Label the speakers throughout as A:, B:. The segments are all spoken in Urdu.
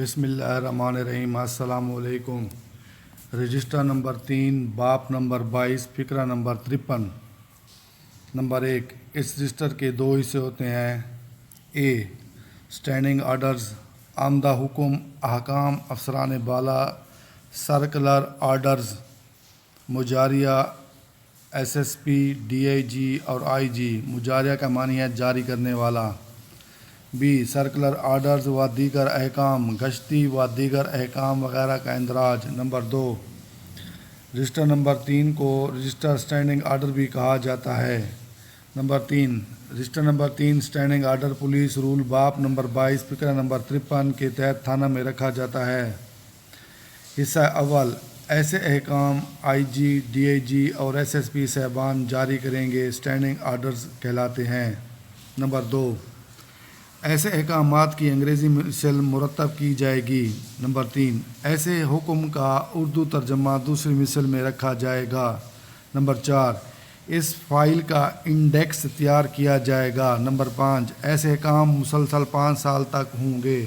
A: بسم اللہ الرحمن الرحیم۔ السلام علیکم۔ رجسٹر نمبر 3 باب نمبر 22 فقرہ نمبر 53۔ نمبر 1، اس رجسٹر کے 2 حصے ہوتے ہیں۔ اے، سٹینڈنگ آرڈرز، آمدہ حکم، احکام افسران بالا، سرکلر آرڈرز، مجاریہ، S S P, D I G اور آئی جی۔ مجاریہ کا معنی ہے جاری کرنے والا۔ بی، سرکلر آرڈرز و دیگر احکام، گشتی و دیگر احکام وغیرہ کا اندراج۔ نمبر 2، رجسٹر نمبر 3 کو رجسٹر سٹینڈنگ آرڈر بھی کہا جاتا ہے۔ Number 3، register number 3 standing order police rule باب نمبر 22 فقرہ نمبر 53 کے تحت تھانہ میں رکھا جاتا ہے۔ حصہ اول، ایسے احکام آئی جی، ڈی آئی جی اور ایس ایس پی صاحبان جاری کریں گے اسٹینڈنگ آرڈرز کہلاتے ہیں۔ نمبر 2، ایسے احکامات کی انگریزی مثل مرتب کی جائے گی۔ نمبر 3، ایسے حکم کا اردو ترجمہ دوسری مثل میں رکھا جائے گا۔ نمبر 4، اس فائل کا انڈیکس تیار کیا جائے گا۔ نمبر 5، ایسے احکام مسلسل 5 سال تک ہوں گے۔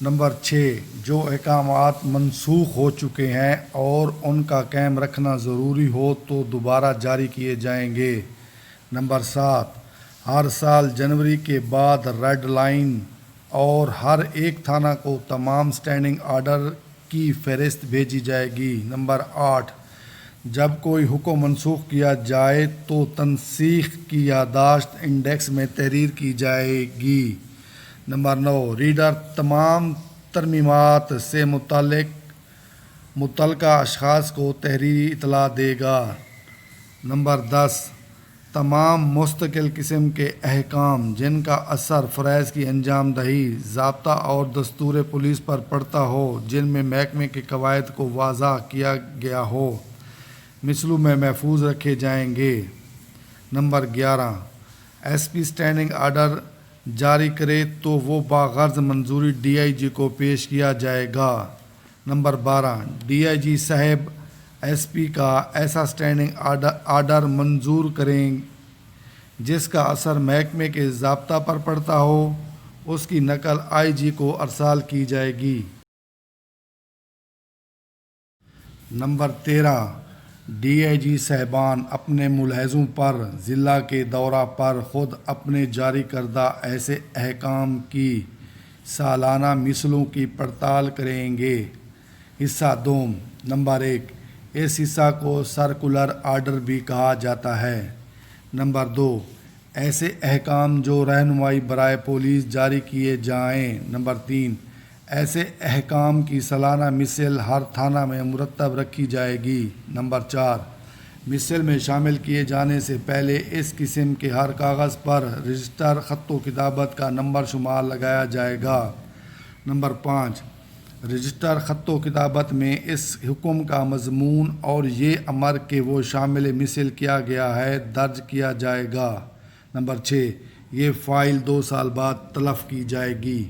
A: نمبر 6، جو احکامات منسوخ ہو چکے ہیں اور ان کا قائم رکھنا ضروری ہو تو دوبارہ جاری کیے جائیں گے۔ نمبر 7، ہر سال جنوری کے بعد ریڈ لائن اور ہر ایک تھانہ کو تمام سٹینڈنگ آرڈر کی فہرست بھیجی جائے گی۔ نمبر 8، جب کوئی حکم منسوخ کیا جائے تو تنسیخ کی یادداشت انڈیکس میں تحریر کی جائے گی۔ نمبر 9، ریڈر تمام ترمیمات سے متعلقہ اشخاص کو تحریری اطلاع دے گا۔ نمبر 10، تمام مستقل قسم کے احکام جن کا اثر فرائض کی انجام دہی، ضابطہ اور دستور پولیس پر پڑتا ہو، جن میں محکمے کے قواعد کو واضح کیا گیا ہو، مثلوں میں محفوظ رکھے جائیں گے۔ Number 11، S P standing order جاری کرے تو وہ باغرض منظوری ڈی آئی جی کو پیش کیا جائے گا۔ نمبر 12، ڈی آئی جی صاحب ایس پی کا ایسا سٹینڈنگ آرڈر منظور کریں جس کا اثر محکمے کے ضابطہ پر پڑتا ہو، اس کی نقل آئی جی کو ارسال کی جائے گی۔ نمبر 13، ڈی آئی جی صاحبان اپنے ملاحظوں پر ضلع کے دورہ پر خود اپنے جاری کردہ ایسے احکام کی سالانہ مثلوں کی پڑتال کریں گے۔ حصہ دوم۔ نمبر 1، اس حصہ کو سرکولر آرڈر بھی کہا جاتا ہے۔ نمبر 2، ایسے احکام جو رہنمائی برائے پولیس جاری کیے جائیں۔ نمبر 3، ایسے احکام کی سالانہ مثل ہر تھانہ میں مرتب رکھی جائے گی۔ نمبر 4، مثل میں شامل کیے جانے سے پہلے اس قسم کے ہر کاغذ پر رجسٹر خط و کتابت کا نمبر شمار لگایا جائے گا۔ نمبر 5، رجسٹر خط و کتابت میں اس حکم کا مضمون اور یہ امر کہ وہ شامل مثل کیا گیا ہے درج کیا جائے گا۔ نمبر 6، یہ فائل 2 سال بعد تلف کی جائے گی۔